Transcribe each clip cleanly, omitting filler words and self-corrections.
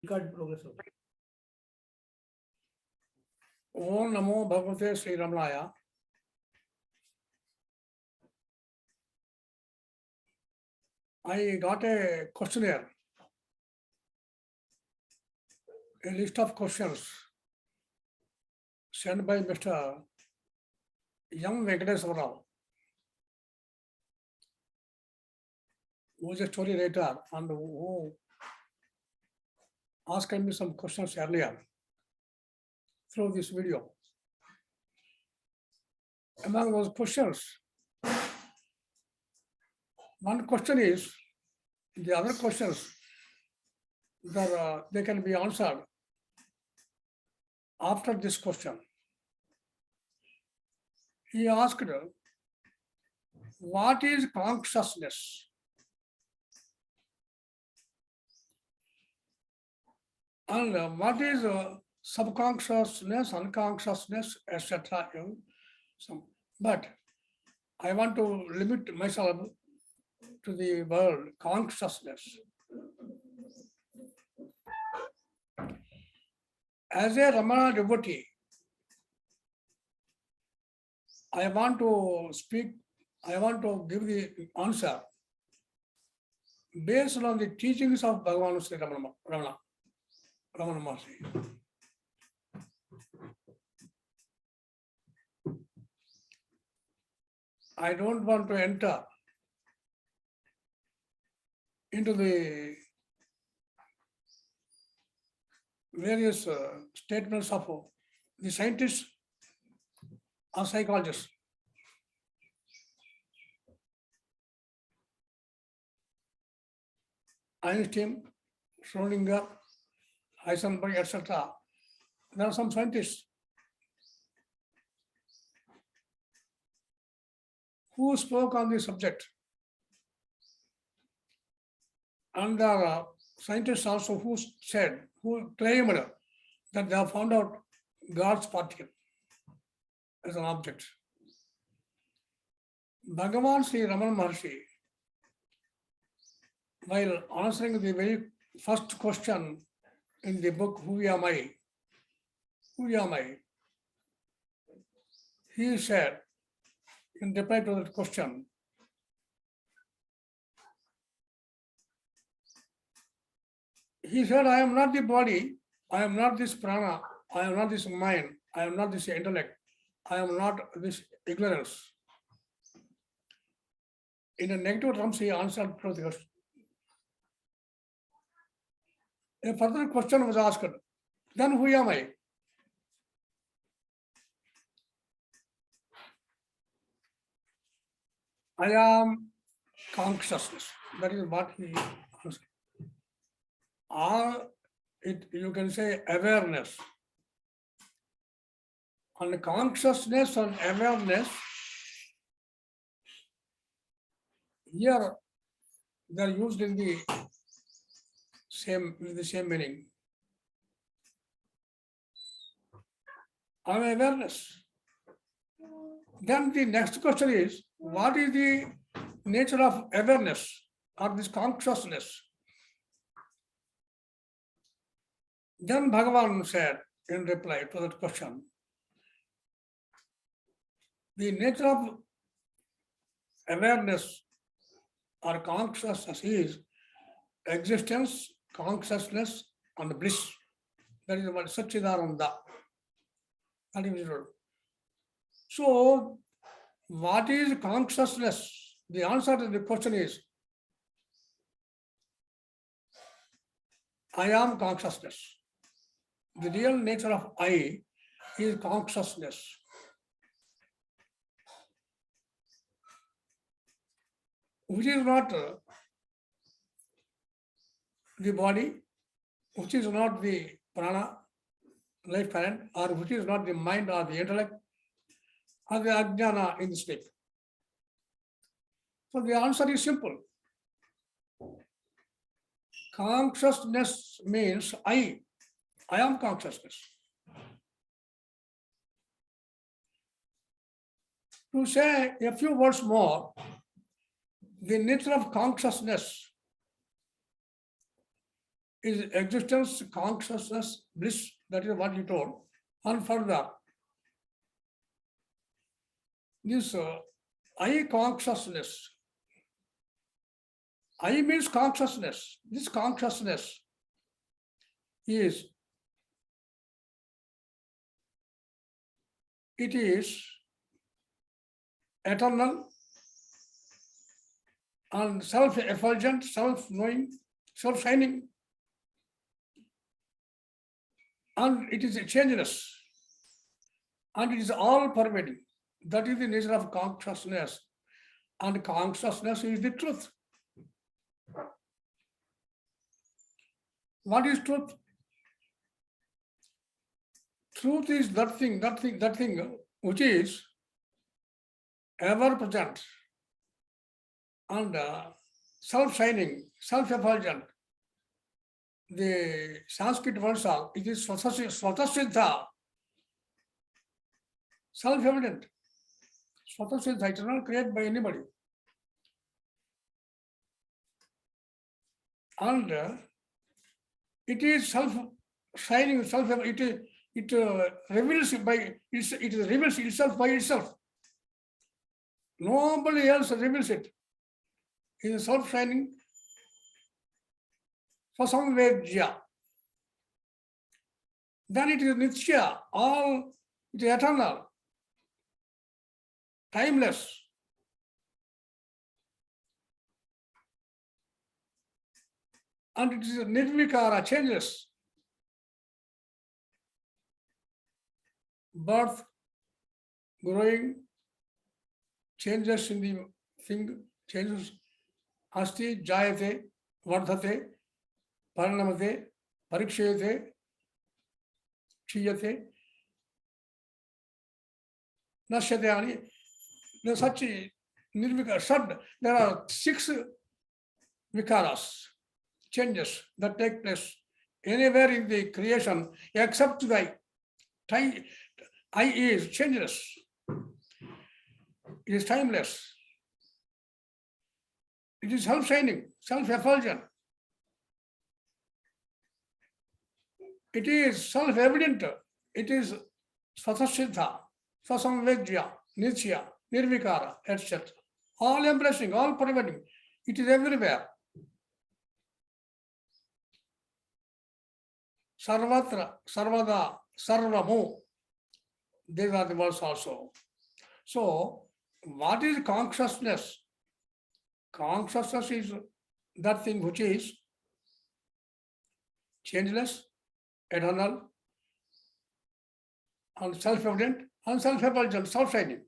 progress. Om Namo Bhagavate Sri Ramaya. I got a questionnaire, a list of questions sent by Mr. Young Venkateswara Rao, who is a story writer and who asked me some questions earlier through this video. Among those questions, one question is, the other questions that they can be answered after this question. He asked, what is consciousness? And what is subconsciousness, unconsciousness, etc. But I want to limit myself to the word consciousness. As a Ramana devotee, I want to give the answer based on the teachings of Bhagavan Sri Ramana Maharshi. I don't want to enter into the various statements of the scientists or psychologists. Einstein, Schrödinger, Heisenberg, etc. There are some scientists who spoke on the subject. And there are scientists also who claimed that they have found out God's particle as an object. Bhagavan Sri Ramana Maharshi, while answering the very first question in the book, Who Am I? Who am I? He said, in reply to that question, he said, I am not the body, I am not this prana, I am not this mind, I am not this intellect, I am not this ignorance. In a negative terms, he answered to the question. A further question was asked, then who am I? I am consciousness. That is what he answered. Or you can say awareness. And consciousness and awareness, here they are used in the same meaning. I am awareness. Then the next question is, what is the nature of awareness or this consciousness? Then Bhagavan said in reply to that question, the nature of awareness or consciousness is existence, consciousness, and bliss. That is what Satchidananda. That is it. So, what is consciousness? The answer to the question is, I am consciousness. The real nature of I is consciousness. Which is not the body, which is not the prana, life current, or which is not the mind or the intellect, or the ajnana in the sleep. So the answer is simple. Consciousness means I am consciousness. To say a few words more, the nature of consciousness is existence, consciousness, bliss. That is what he told. And further, this I consciousness. I means consciousness. This consciousness is, it is eternal and self-effulgent, self-knowing, self-shining, and it is changeless, and it is all-pervading. That is the nature of consciousness, and consciousness is the truth. What is truth? Truth is that thing which is ever present and self-shining, self-effulgent. The Sanskrit words are, it is Svatasiddha, self-evident. Svatasiddha, it is not created by anybody. And it is self-shining, it reveals itself by itself. Nobody else reveals it. It is self-shining for some Vedya. Then it is Nitya, all it is eternal, timeless. And it is Nirvikara, changeless. Birth, growing, changes in the thing, changes. Asti, jayate, vardhate, paranamate, parikshayate, kshiyate, nashyate. There's such a nirvikara, shad. There are 6 vikaras, changes that take place anywhere in the creation except the I is changeless. It is timeless. It is self-shining, self-effulgent. It is self-evident. It is Svatasiddha, Svasamvedya, Nitya, Nirvikara, etc. All embracing, all pervading. It is everywhere. Sarvatra, Sarvada, Sarvamu. These are the words also. So, what is consciousness? Consciousness is that thing which is changeless, eternal, and self-evident, and self-effulgent, self-shining.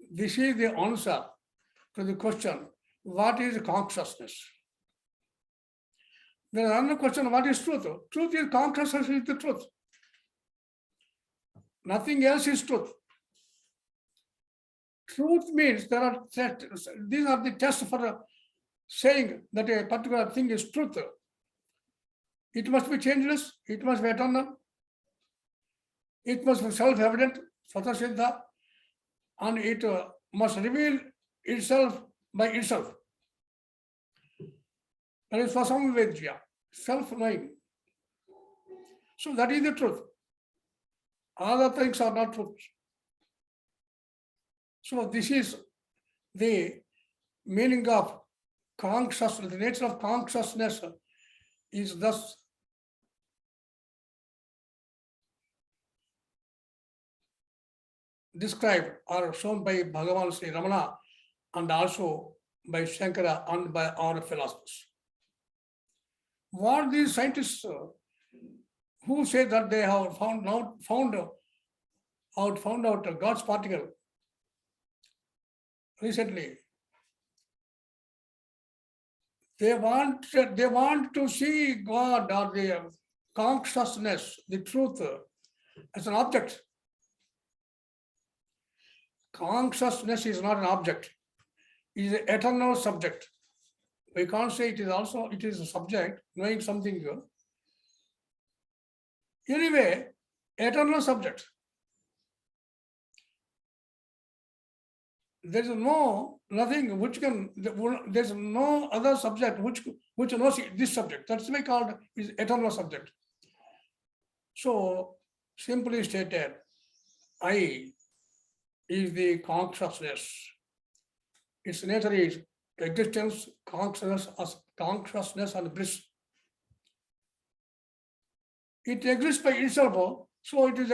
This is the answer to the question, what is consciousness? There is another question, what is truth? Truth is, consciousness is the truth. Nothing else is truth. Truth means there are tests. These are the tests for saying that a particular thing is truth. It must be changeless, it must be eternal, it must be self-evident, Svatasiddha, and it must reveal itself by itself. That is Svasamvedya, self-knowing. So that is the truth. Other things are not truth. So this is the meaning of consciousness. The nature of consciousness is thus described or shown by Bhagavan Sri Ramana and also by Shankara and by our philosophers. What these scientists who say that they have found out God's particle recently, they want to see God or the consciousness, the truth, as an object. Consciousness is not an object. It is an eternal subject. We can't say it is a subject, knowing something good. Anyway, eternal subject. there is nothing which can, there's no other subject which knows this subject. That's why called is eternal subject. So simply stated, I is the consciousness. Its nature is existence, consciousness and bliss. It exists by itself, so it is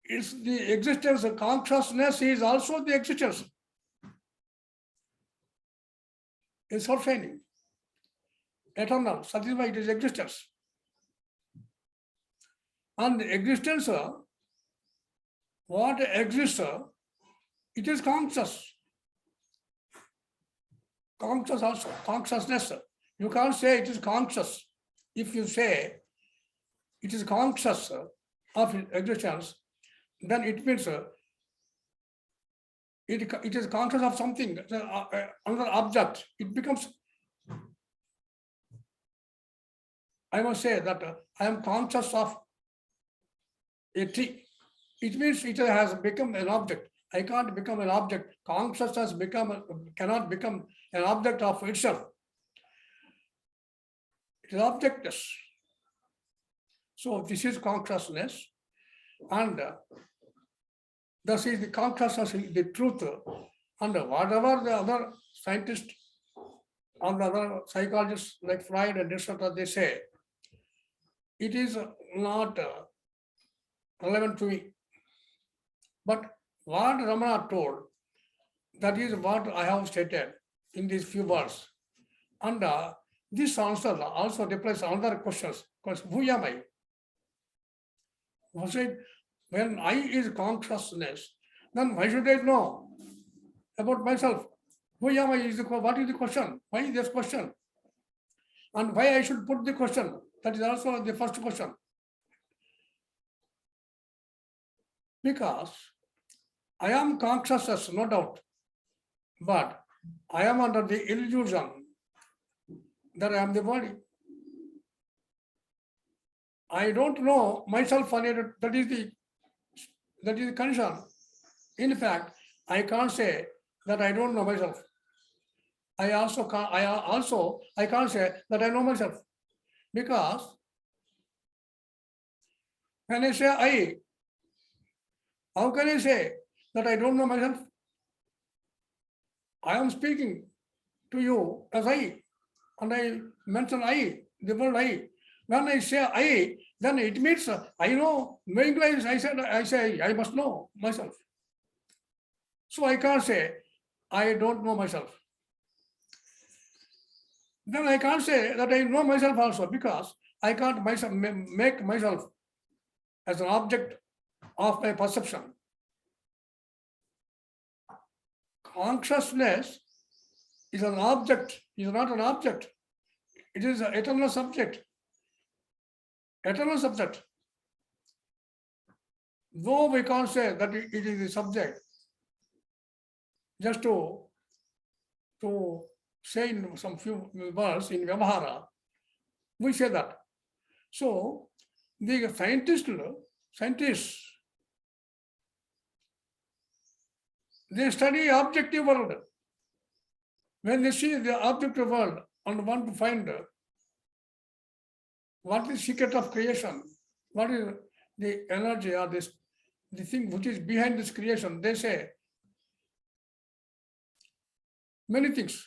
it's the existence of consciousness is also the existence. It's self-shining, eternal, that is why it is existence. And existence, what exists, it is conscious. Conscious also, consciousness. You can't say it is conscious. If you say it is conscious of existence, then it means it is conscious of something, another object. It becomes, I must say that I am conscious of a tree. It means it has become an object. I can't become an object. Consciousness cannot become an object of itself. It is objectless. So this is consciousness, and thus is the consciousness is the truth. And whatever the other scientists and the other psychologists like Freud and etc. they say, it is not relevant to me. But what Ramana told, that is what I have stated in these few words. And this answer also replies another questions. Because who am I? Was it when I is consciousness, then why should I know about myself? Who am I is what is the question? Why is this question? And why I should put the question? That is also the first question. Because I am consciousness, no doubt, but I am under the illusion that I am the body. I don't know myself, that is the concern. In fact, I can't say that I don't know myself. I can't say that I know myself, because when I say I, how can I say that I don't know myself? I am speaking to you as I, and I mention I, the word I. When I say I, then it means I know. Knowing I say I must know myself. So I can't say I don't know myself. Then I can't say that I know myself also, because I can't make myself as an object of my perception. Consciousness is an object, is not an object. It is an eternal subject. Eternal subject. Though we can't say that it is the subject, just to say in some few words in Vyavahara, we say that. So the scientists, they study objective world. When they see the objective world and want to find what is the secret of creation, what is the energy or the thing which is behind this creation, they say many things.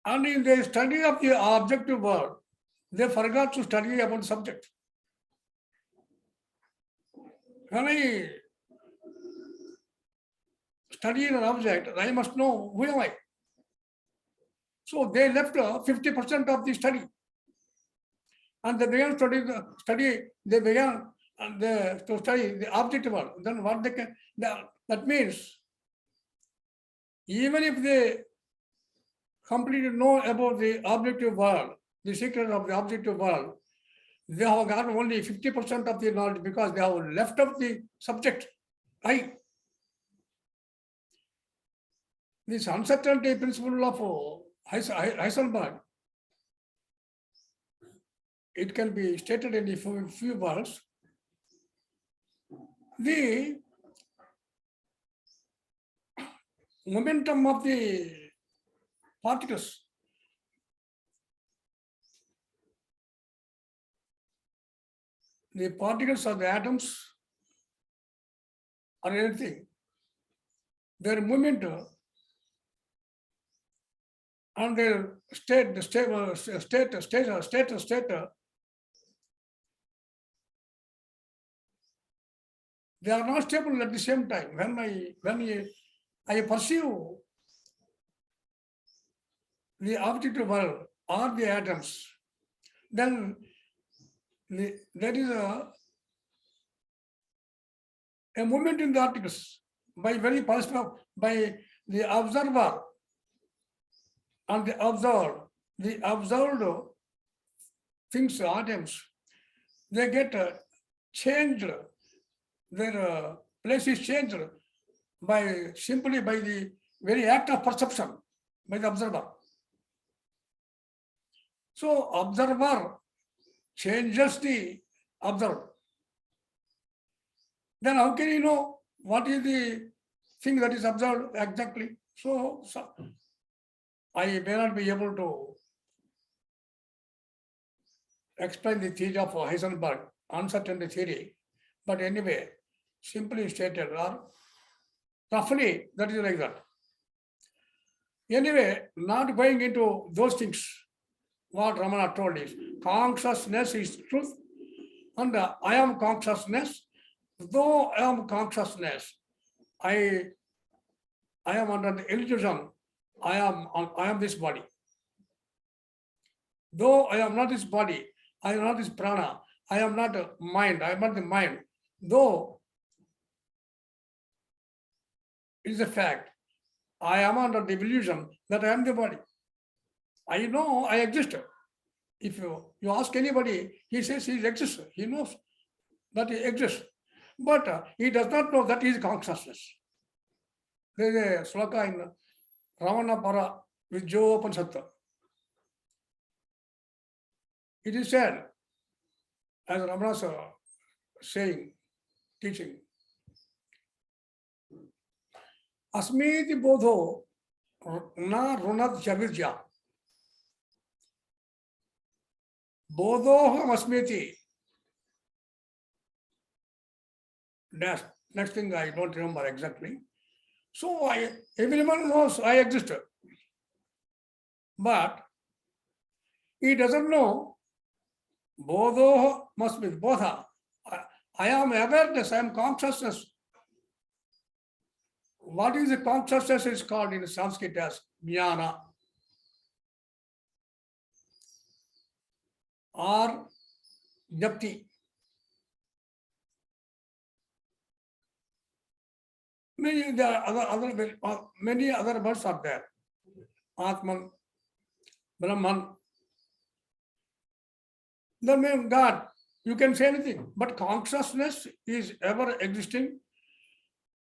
And in the study of the objective world, they forgot to study about the subject. When I study an object, I must know who am I. So they left 50% of the study, and they began to study the objective world. Then what they can, that means even if they completely know about the objective world, the secret of the objective world, they have got only 50% of the knowledge, because they have left out the subject, I. This uncertainty principle of Heisenberg it can be stated in a few words. The momentum of the particles, the particles of the atoms or anything, their movement and their state, they are not stable at the same time. When I perceive the objective world or the atoms, then there is a movement in the particles by very perspective, by the observer and the observed things, atoms, they get changed. Their place is changed simply by the very act of perception by the observer. So observer changes the observed. Then how can you know what is the thing that is observed exactly? So I may not be able to explain the theory of Heisenberg, uncertainty theory, but anyway, simply stated or roughly, that is like that. Anyway, not going into those things, what Ramana told is, consciousness is truth, and I am consciousness. Though I am consciousness, I am under the illusion, I am this body. Though I am not this body, I am not this prana, I am not a mind, I am not the mind. Though it is a fact, I am under the illusion that I am the body. I know I exist. If you ask anybody, he says he exists. He knows that he exists. But he does not know that he is consciousness. There is a sloka in Ravana Para Vijjo Upanishad. It is said, as Ramana's saying, teaching, Asmiti Bodho Na Runad Javirja. Bodho Asmiti. Next thing I don't remember exactly. So everyone knows I exist. But he doesn't know Bodho must be Bodha. I am awareness, I am consciousness. What is the consciousness is called in Sanskrit as jnana or japti. Many other words are there. Atman, Brahman. The name God, you can say anything, but consciousness is ever existing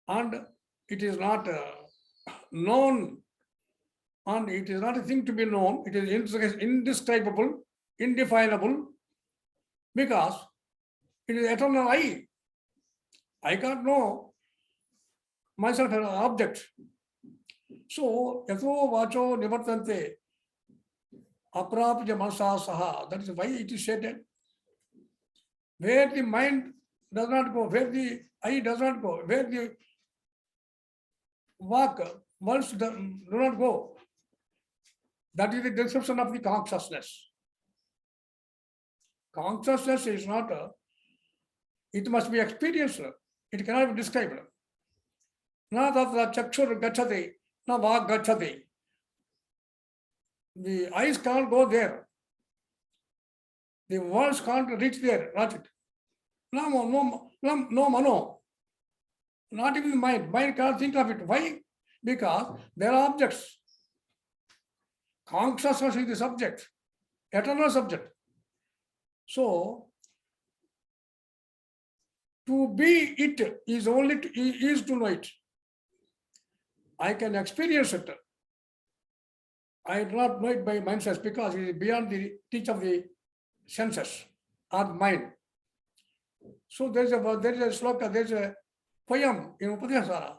and it is not known and it is not a thing to be known. It is indescribable, indefinable, because it is eternal I. I can't know myself as an object. So, yatho vacho nivartante aprapya manasa saha. That is why it is said where the mind does not go, where the I does not go, where the words do not go. That is the description of the consciousness. Consciousness is not it must be experienced. It cannot be described. Na tatra chakshur gachati, na vag gachati. The eyes can't go there. The words can't reach there, not it. No mano. Not even the mind. Mind cannot think of it. Why? Because there are objects. Consciousness is the subject, eternal subject. So, to be it is only is to know it. I can experience it. I do not know it by mind sense because it is beyond the teach of the senses or mind. So there is a sloka, there is a poem in Upadhyasara.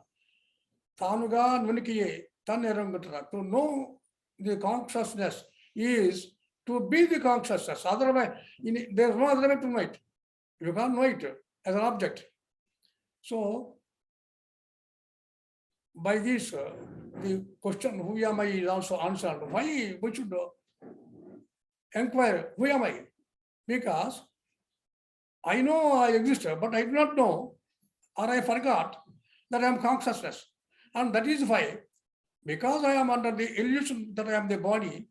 Tanuga Nunikiye, Tanerangatra. To know the consciousness is to be the consciousness. Otherwise, there is no other way to know it. You can't know it as an object. So, by this, the question, who am I, is also answered. Why we should inquire, who am I? Because I know I exist, but I do not know, or I forgot that I am consciousness. And that is why, because I am under the illusion that I am the body,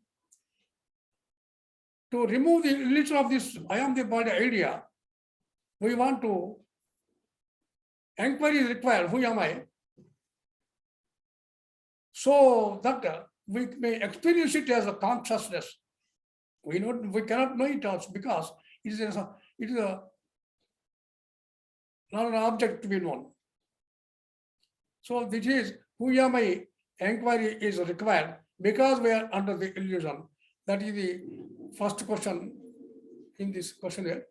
to remove the illusion of this I am the body idea, we want to, inquiry is required, who am I? So that we may experience it as a consciousness. We cannot know it also because it is not an object to be known. So this is who am I? Inquiry is required because we are under the illusion. That is the first question in this questionnaire.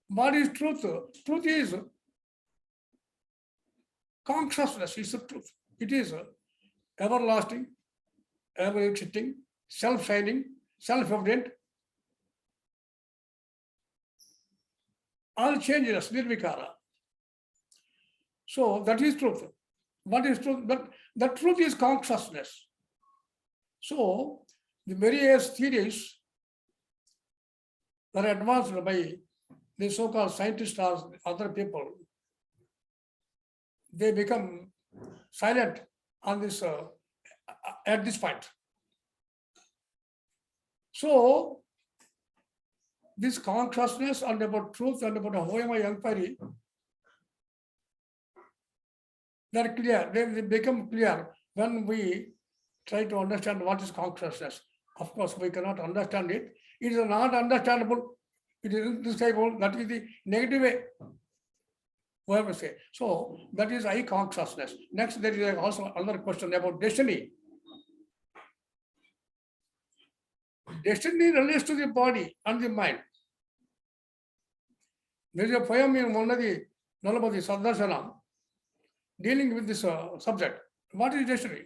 What is truth? Truth is consciousness is the truth. It is everlasting, ever-existing, self-shining, self-evident, all changeless, nirvikara. So that is truth. What is truth? The truth is consciousness. So the various theories that are advanced by the so-called scientists or other people, they become silent on this at this point. So this consciousness and about truth and about who am I inquiry, they're clear. They become clear when we try to understand what is consciousness. Of course, we cannot understand it. It is not understandable. It is indescribable. That is the negative way. Whoever say. So that is I consciousness. Next, there is also another question about destiny. Destiny relates to the body and the mind. There is a poem in Monadi Nalabadi Saddarshana dealing with this subject. What is destiny?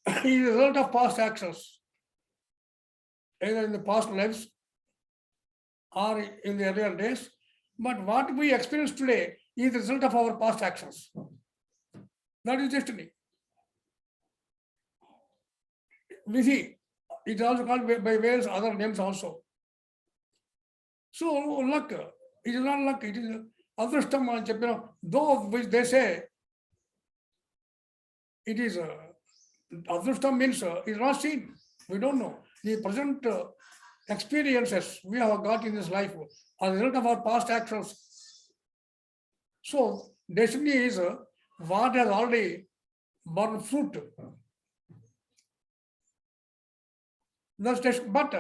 It is a result of past actions, either in the past lives or in the earlier days. But what we experience today is the result of our past actions. That is destiny. Vidhi, it is also called by various other names also. So luck, it is not luck, it is adrishtam, though which they say it is adrishtam means it is not seen. We don't know. The present experiences we have got in this life are the result of our past actions. So destiny is what has already borne fruit. That's but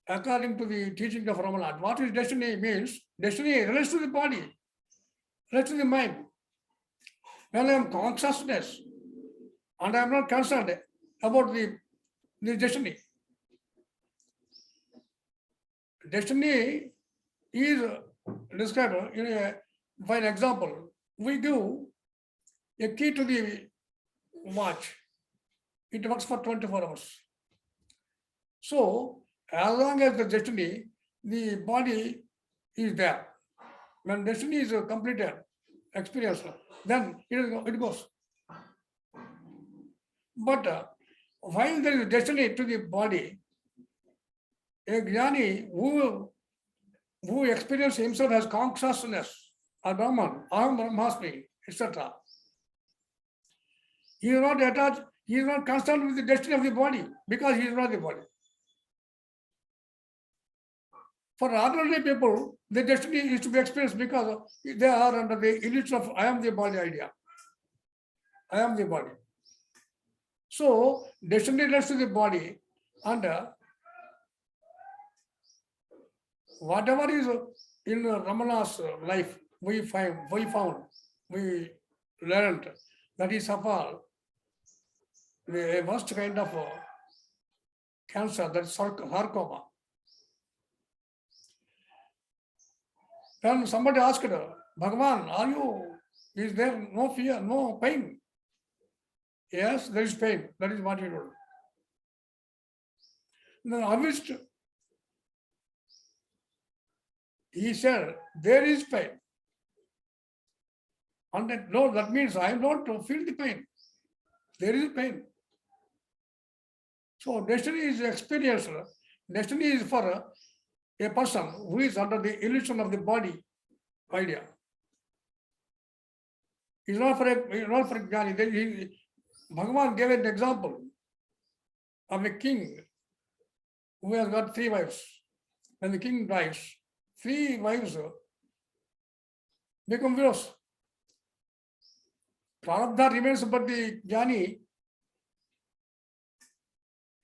according to the teaching of Ramanuja, what is destiny means? Destiny relates to the body, relates to the mind. When I am consciousness and I am not concerned about the destiny. Destiny is described by an example. We give a key to the watch. It works for 24 hours. So, as long as the destiny, the body is there. When destiny is completed, experience, then it goes. But while there is destiny to the body, a jnani who experiences himself as consciousness, or Brahman, Aham Brahmasmi, etc., he is not attached, he is not concerned with the destiny of the body because he is not the body. For ordinary people, the destiny is to be experienced because they are under the illusion of I am the body idea. I am the body. So destiny relates to the body, and whatever is in Ramana's life, we learned that is of all the worst kind of cancer, that is sarcoma. Then somebody asked her, Bhagavan, is there no fear, no pain? Yes, there is pain. That is what he told. Then Avishta, he said, there is pain. And that, no, that means I don't feel the pain. There is pain. So destiny is experienced. Destiny is for a person who is under the illusion of the body idea. It's not for Jnani. Bhagavan gave an example of a king who has got 3 wives. When the king dies, 3 wives become widows. Prarabdha remains, but the Jnani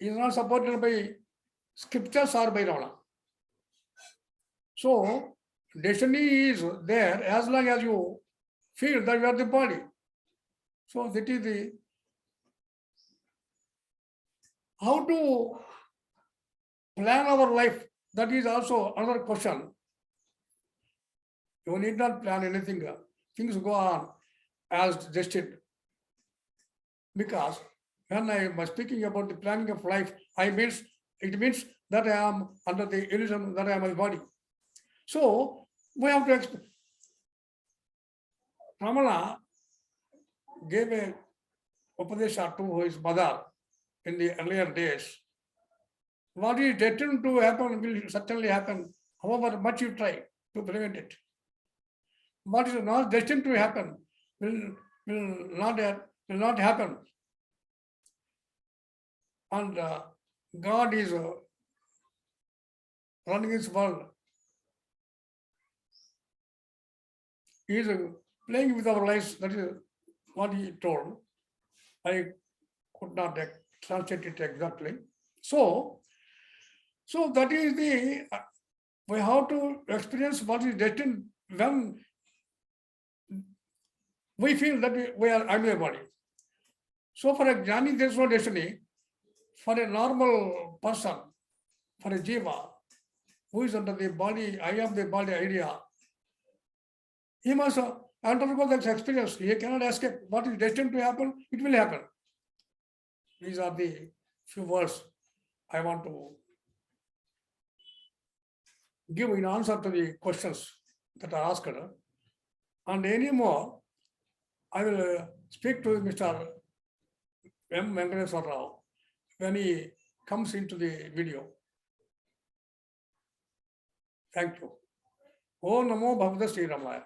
is not supported by scriptures or by Ravana. So, destiny is there as long as you feel that you are the body. So, that is the how to plan our life. That is also another question. You need not plan anything. Things go on as destined. Because when I was speaking about the planning of life, it means that I am under the illusion that I am my body. So we have to expect. Ramana gave a Upadesha to his mother in the earlier days. What is destined to happen will certainly happen, however much you try to prevent it. What is not destined to happen will not happen. And God is running his world. He is playing with our lives. That is what he told. I could not translate it exactly. So that is the, we have to experience what is destined when we feel that we are under a body. So for a Jnani, there is no destiny. For a normal person, for a jiva, who is under the body, I am the body idea, he must undergo that experience. He cannot escape. What is destined to happen, it will happen. These are the few words I want to give in answer to the questions that are asked. And any more, I will speak to Mr. M. Venkateswara Rao when he comes into the video. Thank you. Om Namo Bhagavate Sri Ramaya.